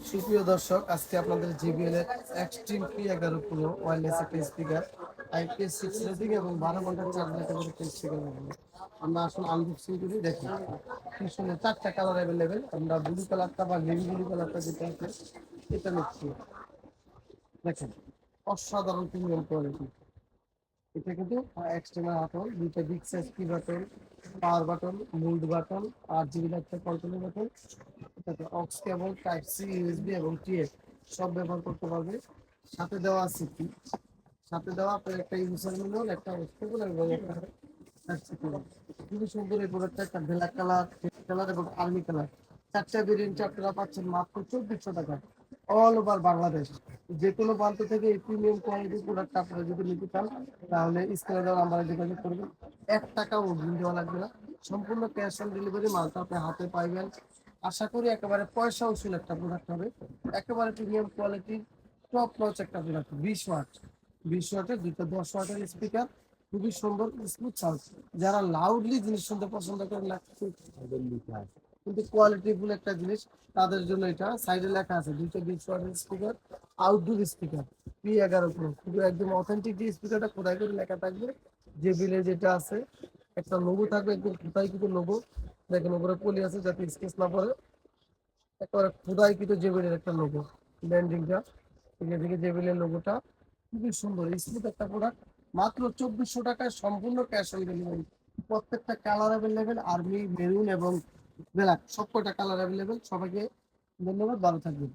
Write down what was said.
সুপ্রিয় দর্শক, আজকে আপনাদের JBL এর এক্সট্রিম P11 Pro ওয়্যারলেস একটা স্পিকার, IP6 রেটিং এবং 12 ঘন্টার চার্জ রেটে একটা স্পিকার বানাবো। আমরা আসলে আনবক্সিং করে দেখি। কি সুন্দর 4টা কালার অ্যাভেলেবেল। আমরা ব্লু কালারটা বা নেভি ব্লু কালারটা যেটা আছে এটা নিচ্ছি। দেখেন, অসাধারণ প্রিমিয়াম কোয়ালিটি। এটা কিন্তু এক্সটার্নাল বাটন, দুইটা বিগ সাইজ কি button, power button, mode button, 8 GB একটা কন্ট্রোল বাটন, এটাতে aux cable, type C, USB এবং টিএফ সব ব্যবহার করতে পারবে। সাথে দেওয়া আছে কি, সাথে দেওয়া আপনার একটা ইউজার ম্যানুয়াল, একটা কেবল এবং একটা খুবই সুন্দর এই প্রোডাক্টটা। একটা ব্ল্যাক কালার, রেড কালার এবং আর্মি কালার, 4টা ভেরিয়েন্টে আপনারা পাচ্ছেন মাত্র 2400 টাকা, অল ওভার বাংলাদেশ। যে কোনো প্রান্ত থেকে এই প্রিমিয়াম কোয়ালিটির প্রোডাক্ট আপনারা যদি নিতে চান তাহলে স্ক্রিনে দেওয়া নাম্বারে যোগাযোগ করবেন। 1 টাকাও অগ্রিম দেওয়া লাগবে না, সম্পূর্ণ ক্যাশ অন ডেলিভারি মালটা আপনি হাতে পাইবেন। আশা করি একেবারে পয়সা উসুল একটা প্রোডাক্ট হবে, একেবারে প্রিমিয়াম কোয়ালিটির টপ নচ একটা প্রোডাক্ট। 20 ওয়াট, 20 ওয়াটের দুটো 10 ওয়াটের স্পিকার, খুবই সুন্দর স্মুথ সাউন্ড। যারা লাউডলি জিনিস শুনতে পছন্দ করেন না কিন্তু কোয়ালিটি ফুল একটা জিনিস, তাদের জন্য এটা। সাইডে লেখা আছে দুইটা 20 ওয়াটের speaker, outdoor speaker, P11 Pro। শুধু একদম অথেন্টিক যে স্পিকারটা খোদাই করে লেখা থাকবে, যে বিলে যেটা আছে একটা লোগো থাকবে, একদম খোদাই কিন্তু লোগো। দেখেন উপরে পলি আছে যাতে স্কেচ না পড়ে, একেবারে খোদাই কিন্তু জেবিলের একটা লোগো, ব্র্যান্ডিংটা থেকে থেকে জেবিলের লোগোটা। খুবই সুন্দর স্মুথ একটা প্রোডাক্ট, মাত্র 2400 টাকায়, সম্পূর্ণ ক্যাশ অন ডেলিভারি। প্রত্যেকটা কালার অ্যাভেলেবেল, আর্মি, মেরুন এবং ব্ল্যাক, সবকটা কালার অ্যাভেলেবেল। সবাইকে ধন্যবাদ, ভালো থাকবেন।